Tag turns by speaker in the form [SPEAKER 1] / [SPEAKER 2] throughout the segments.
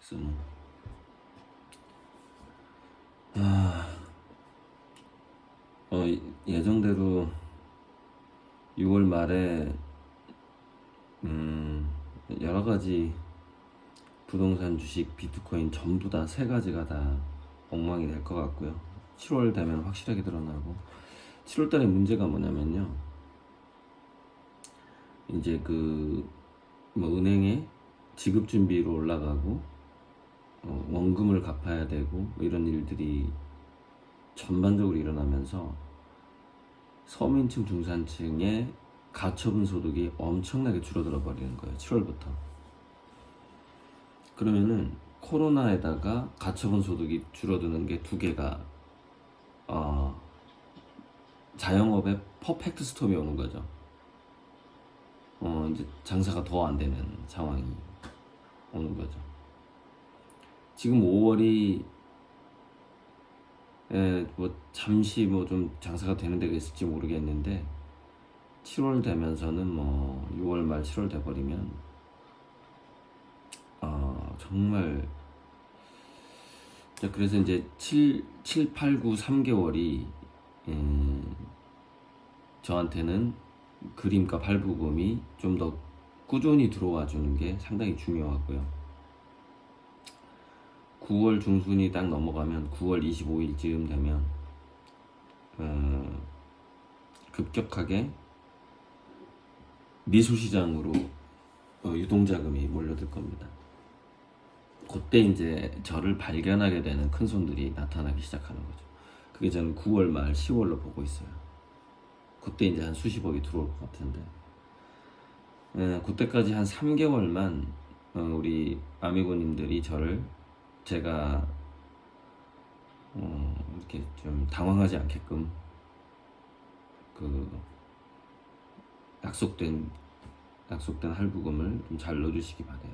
[SPEAKER 1] 그래서 아, 예정대로 6월 말에 여러 가지 부동산, 주식, 비트코인 전부 다 세 가지가 다 엉망이 될 것 같고요. 7월 되면 확실하게 드러나고, 7월 달에 문제가 뭐냐면요. 이제 은행에 지급 준비로 올라가고, 원금을 갚아야 되고, 이런 일들이 전반적으로 일어나면서 서민층, 중산층의 가처분 소득이 엄청나게 줄어들어 버리는 거예요. 7월부터. 그러면은 코로나에다가 가처분 소득이 줄어드는 게 두 개가 자영업에 퍼펙트 스톰이 오는 거죠. 이제 장사가 더 안 되는 상황이 오는 거죠. 지금 5월이 잠시 좀 장사가 되는 데가 있을지 모르겠는데, 7월 되면서는 6월 말 7월 돼버리면 정말. 그래서 이제 7, 8, 9, 3개월이 저한테는 그림과 발부금이 좀 더 꾸준히 들어와 주는 게 상당히 중요하고요. 9월 중순이 딱 넘어가면 9월 25일쯤 되면 급격하게 미술시장으로 유동자금이 몰려들 겁니다. 그때 이제 저를 발견하게 되는 큰 손들이 나타나기 시작하는 거죠. 그게 저는 9월 말 10월로 보고 있어요. 그때 이제 한 수십억이 들어올 것 같은데, 그때까지 한 3개월만 우리 아미고님들이 제가 이렇게 좀 당황하지 않게끔 약속된 할부금을 좀 잘 넣어주시기 바래요.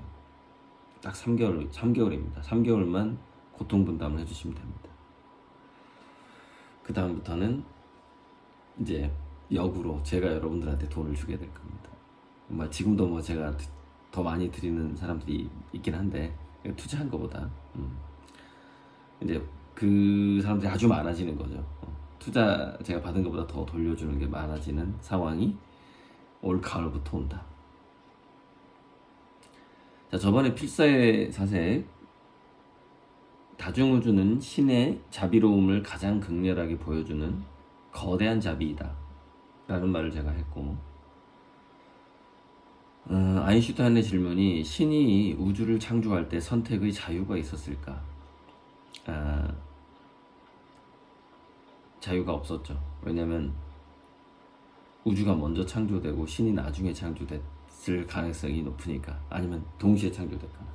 [SPEAKER 1] 딱 3개월입니다. 3개월만 고통 분담을 해주시면 됩니다. 그 다음부터는 이제 역으로 제가 여러분들한테 돈을 주게 될 겁니다. 지금도 제가 더 많이 드리는 사람들이 있긴 한데, 투자한 것보다 이제 그 사람들이 아주 많아지는 거죠. 투자 제가 받은 것보다 더 돌려주는 게 많아지는 상황이 올 가을부터 온다. 자, 저번에 필사의 사색, 다중우주는 신의 자비로움을 가장 극렬하게 보여주는 거대한 자비이다 라는 말을 제가 했고, 아인슈타인의 질문이 신이 우주를 창조할 때 선택의 자유가 있었을까? 자유가 없었죠. 왜냐면 우주가 먼저 창조되고 신이 나중에 창조됐을 가능성이 높으니까. 아니면 동시에 창조됐거나.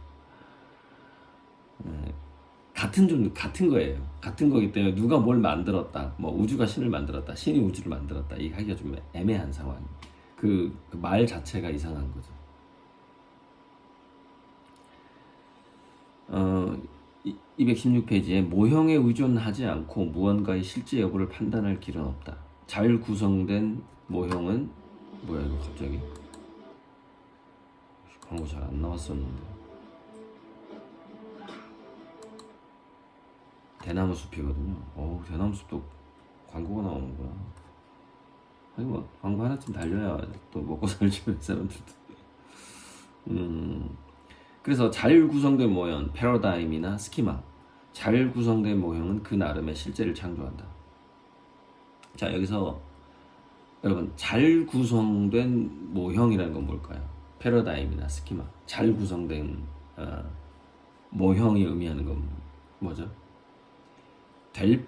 [SPEAKER 1] 같은 거예요. 같은 거기 때문에 누가 뭘 만들었다, 우주가 신을 만들었다, 신이 우주를 만들었다, 이 하기가 좀 애매한 상황. 그 말 자체가 이상한 거죠. 216페이지에 모형에 의존하지 않고 무언가의 실제 여부를 판단할 길은 없다. 잘 구성된 모형은 뭐야 이거 갑자기 광고 잘 안 나왔었는데. 대나무 숲이거든요. 대나무 숲도 광고가 나오는구나. 아니 광고 하나쯤 달려야 또 먹고 살지 사람들도. 그래서 잘 구성된 모형, 패러다임이나 스키마, 잘 구성된 모형은 그 나름의 실제를 창조한다. 자, 여기서 여러분, 잘 구성된 모형이라는 건 뭘까요? 패러다임이나 스키마, 잘 구성된 모형이 의미하는 건 뭐죠? 될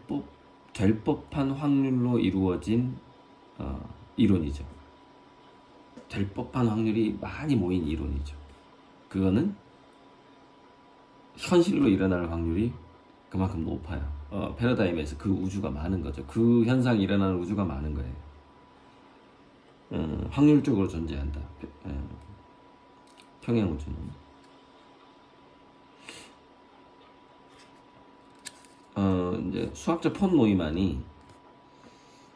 [SPEAKER 1] 법한 확률로 이루어진 이론이죠. 될 법한 확률이 많이 모인 이론이죠. 그거는 현실로 일어날 확률이 그만큼 높아요. 패러다임에서 그 우주가 많은 거죠. 그 현상이 일어나는 우주가 많은 거예요. 확률적으로 존재한다. 평행 우주는. 이제 수학자 폰 노이만이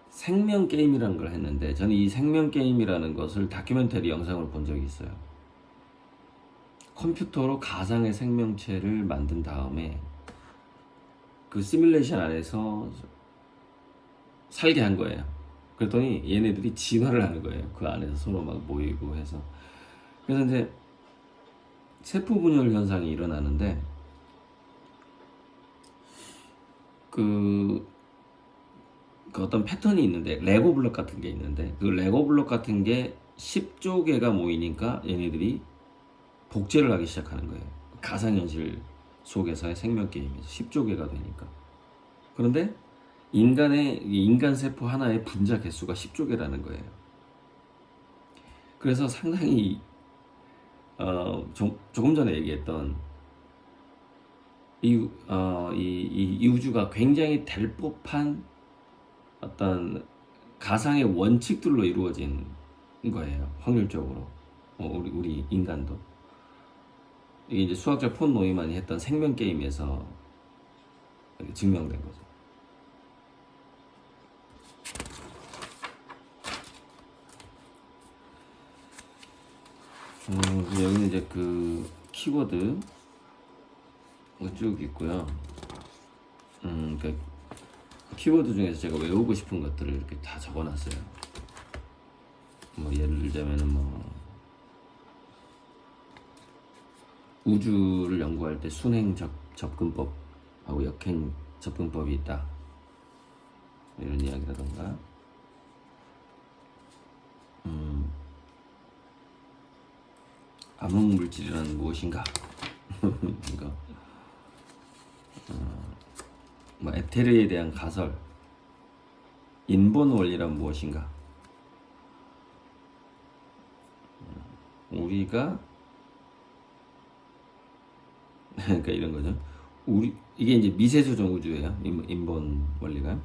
[SPEAKER 1] 생명 게임이라는 걸 했는데, 저는 이 생명 게임이라는 것을 다큐멘터리 영상을 본 적이 있어요. 컴퓨터로 가상의 생명체를 만든 다음에 그 시뮬레이션 안에서 살게 한 거예요. 그랬더니 얘네들이 진화를 하는 거예요. 그 안에서 서로 막 모이고 해서. 그래서 이제 세포 분열 현상이 일어나는데 그 어떤 패턴이 있는데 레고 블록 같은 게 있는데 그 레고 블록 같은 게 10조 개가 모이니까 얘네들이 복제를 하기 시작하는 거예요. 가상현실 속에서의 생명 게임에서 10조 개가 되니까. 그런데 인간 세포 하나의 분자 개수가 10조 개라는 거예요. 그래서 상당히 조금 전에 얘기했던 이 우주가 굉장히 될 법한 어떤 가상의 원칙들로 이루어진 거예요. 확률적으로. 우리 인간도. 이게 이제 수학자 폰 노이만이 했던 생명 게임에서 증명된 거죠. 여기는 이제 그 키워드 쭉 있고요. 그 키워드 중에서 제가 외우고 싶은 것들을 이렇게 다 적어놨어요. 뭐 예를 들자면은 뭐 우주를 연구할 때 순행 접근법하고 역행 접근법이 있다. 이런 이야기라던가. 암흑 물질이란 무엇인가? 이거. 뭐 에테르에 대한 가설. 인본 원리란 무엇인가? 우리가 그러니까 이런 거죠. 이게 이제 미세조정 우주예요. 인본 원리가.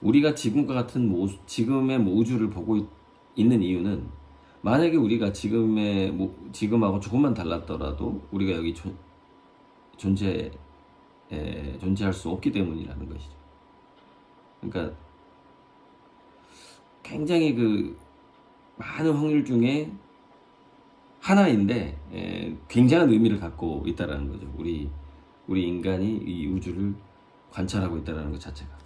[SPEAKER 1] 우리가 지금과 같은 지금의 우주를 보고 있는 이유는 만약에 우리가 지금하고 조금만 달랐더라도 우리가 여기 존재할 수 없기 때문이라는 것이죠. 그러니까 굉장히 그 많은 확률 중에 하나인데 굉장한 의미를 갖고 있다라는 거죠. 우리 인간이 이 우주를 관찰하고 있다라는 것 자체가.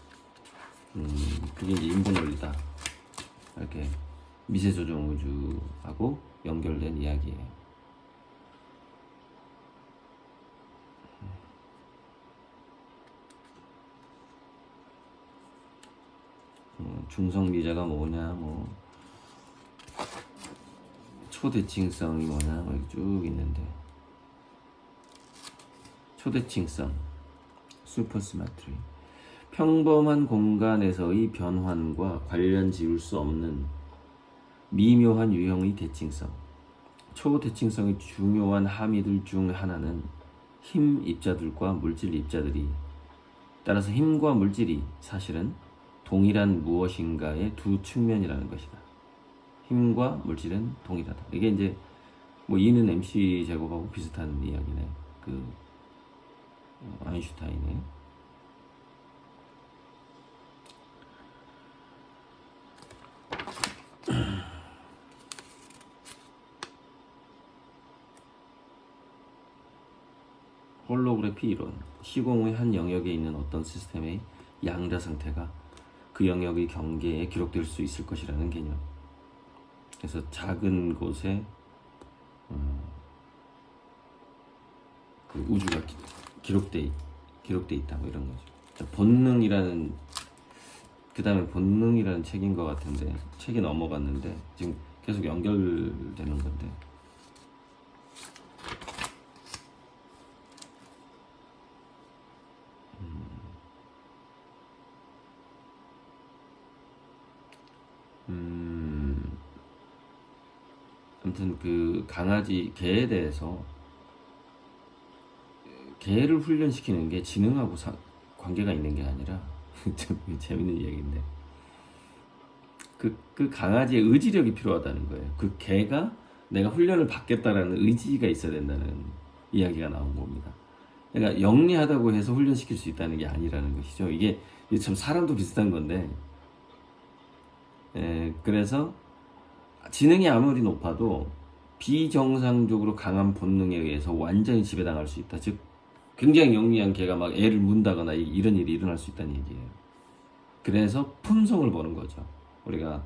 [SPEAKER 1] 그게 이제 인본 원리다. 이렇게 미세조정 우주하고 연결된 이야기예요. 중성미자가 뭐냐, 뭐 초대칭성이 뭐냐, 뭐 이렇게 쭉 있는데 초대칭성, 슈퍼시메트리, 평범한 공간에서의 변환과 관련 지을 수 없는 미묘한 유형의 대칭성. 초대칭성의 중요한 함의들 중 하나는 힘 입자들과 물질 입자들이, 따라서 힘과 물질이 사실은 동일한 무엇인가의 두 측면이라는 것이다. 힘과 물질은 동일하다. 이게 이제 뭐 E는 MC 제곱하고 비슷한 이야기네. 아인슈타인의. 홀로그래피 이론. 시공의 한 영역에 있는 어떤 시스템의 양자 상태가 그 영역의 경계에 기록될 수 있을 것이라는 개념. 그래서 작은 곳에 그 우주가 기록돼 있다, 뭐 이런 거죠. 자, 본능이라는, 그 다음에 본능이라는 책인 것 같은데 책이 넘어갔는데 지금 계속 연결되는 건데. 아무튼 그 개에 대해서, 개를 훈련시키는 게 지능하고 관계가 있는 게 아니라 좀 재밌는 얘기인데 그 강아지의 의지력이 필요하다는 거예요. 그 개가 내가 훈련을 받겠다라는 의지가 있어야 된다는 이야기가 나온 겁니다. 그러니까 영리하다고 해서 훈련시킬 수 있다는 게 아니라는 것이죠. 이게 참 사람도 비슷한 건데, 그래서 지능이 아무리 높아도 비정상적으로 강한 본능에 의해서 완전히 지배당할 수 있다. 즉 굉장히 영리한 개가 막 애를 문다거나 이런 일이 일어날 수 있다는 얘기예요. 그래서 품성을 보는 거죠. 우리가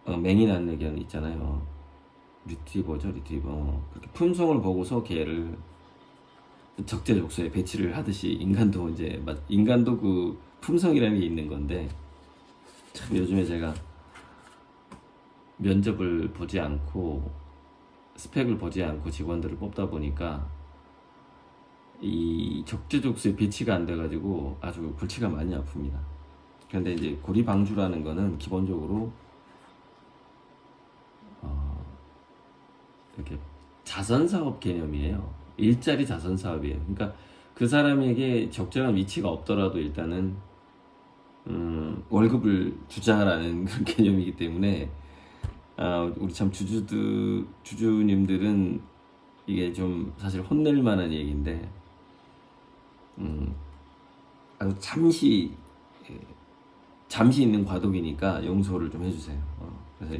[SPEAKER 1] 맹인한 애견 있잖아요. 리트리버죠, 리트리버. 그렇게 품성을 보고서 개를 적재적소에 배치를 하듯이 인간도 인간도 그 품성이라는 게 있는 건데, 참 요즘에 제가 면접을 보지 않고 스펙을 보지 않고 직원들을 뽑다 보니까 이 적재적소에 배치가 안 돼가지고 아주 골치가 많이 아픕니다. 그런데 이제 고리방주라는 거는 기본적으로 이렇게 자선사업 개념이에요. 일자리 자선사업이에요. 그러니까 그 사람에게 적절한 위치가 없더라도 일단은 월급을 주자라는 그런 개념이기 때문에 우리 참 주주님들은 이게 좀 사실 혼낼 만한 얘기인데 아주 잠시 있는 과도기니까 용서를 좀 해주세요. 그래서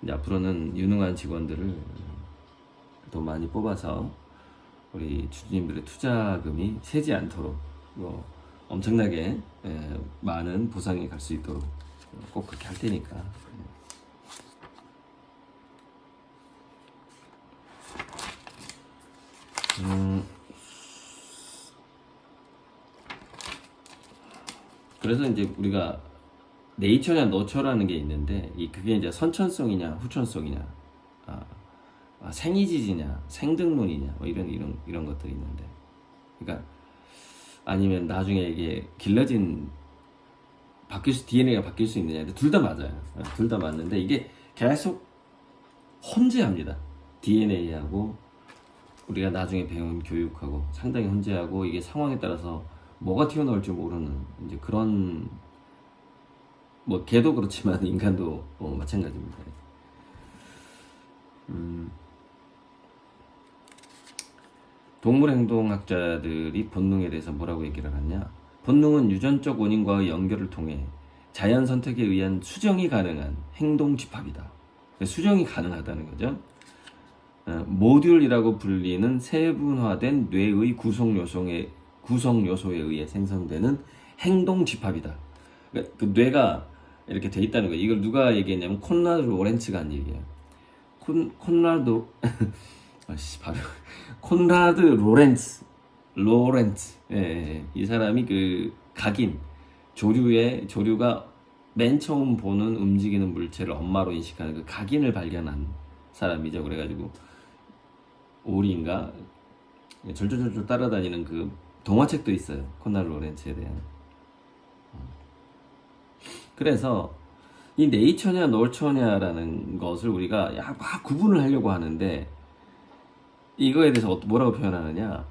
[SPEAKER 1] 이제 앞으로는 유능한 직원들을 더 많이 뽑아서 우리 주주님들의 투자금이 새지 않도록 엄청나게 많은 보상이 갈 수 있도록 꼭 그렇게 할 테니까. 그래서 이제 우리가 네이처냐 너처라는 게 있는데 그게 이제 선천성이냐 후천성이냐, 생이지지냐 생등론이냐 뭐 이런 것들이 있는데, 그러니까 아니면 나중에 이게 길러진 DNA가 바뀔 수 있느냐. 둘 다 맞아요. 둘 다 맞는데 이게 계속 혼재합니다. DNA하고 우리가 나중에 배운 교육하고 상당히 혼재하고, 이게 상황에 따라서 뭐가 튀어나올지 모르는 이제 그런, 뭐 개도 그렇지만 인간도 마찬가지입니다. 동물행동학자들이 본능에 대해서 뭐라고 얘기를 하냐. 본능은 유전적 원인과의 연결을 통해 자연 선택에 의한 수정이 가능한 행동 집합이다. 수정이 가능하다는 거죠. 모듈이라고 불리는 세분화된 뇌의 구성 요소에 의해 생성되는 행동 집합이다. 그러니까 그 뇌가 이렇게 돼 있다는 거예요. 이걸 누가 얘기했냐면 콘라드 로렌츠가 한 얘기예요. 콘라드 로렌츠. 예. 이 사람이 그 각인 조류가 맨 처음 보는 움직이는 물체를 엄마로 인식하는 그 각인을 발견한 사람이죠. 그래가지고 오리인가 절절절절 따라다니는 그 동화책도 있어요. 콘라드 로렌츠에 대한. 그래서 이 네이처냐 너처냐라는 것을 우리가 막 구분을 하려고 하는데, 이거에 대해서 뭐라고 표현하느냐.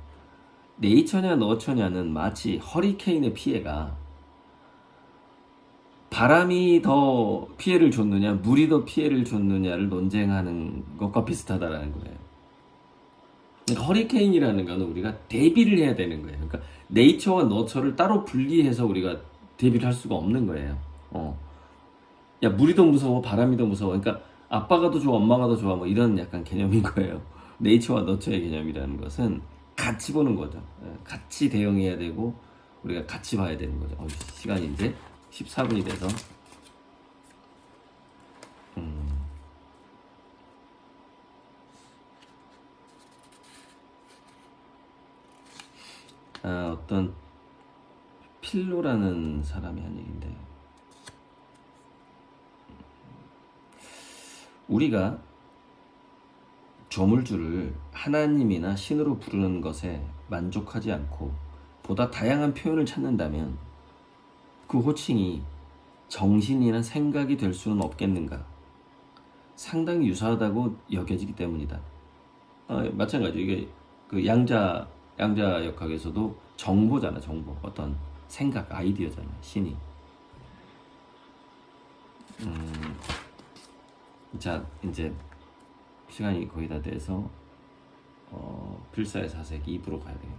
[SPEAKER 1] 네이처냐 너처냐는 마치 허리케인의 피해가 바람이 더 피해를 줬느냐 물이 더 피해를 줬느냐를 논쟁하는 것과 비슷하다라는 거예요. 그러니까 허리케인이라는 거는 우리가 대비를 해야 되는 거예요. 그러니까 네이처와 너처를 따로 분리해서 우리가 대비를 할 수가 없는 거예요. 야, 물이 더 무서워 바람이 더 무서워. 그러니까 아빠가 더 좋아 엄마가 더 좋아 뭐 이런 약간 개념인 거예요. 네이처와 너처의 개념이라는 것은 같이 보는 거죠. 같이 대응해야 되고 우리가 같이 봐야 되는 거죠. 시간이 이제 14분이 돼서 어떤 필로라는 사람이 한 얘기인데, 우리가 조물주를 하나님이나 신으로 부르는 것에 만족하지 않고 보다 다양한 표현을 찾는다면 그 호칭이 정신이나 생각이 될 수는 없겠는가. 상당히 유사하다고 여겨지기 때문이다. 마찬가지로 이게 그 양자 역학에서도 정보잖아. 정보, 어떤 생각, 아이디어잖아. 신이. 자, 이제 시간이 거의 다 돼서 필사의 사색 2부로 가야 돼요.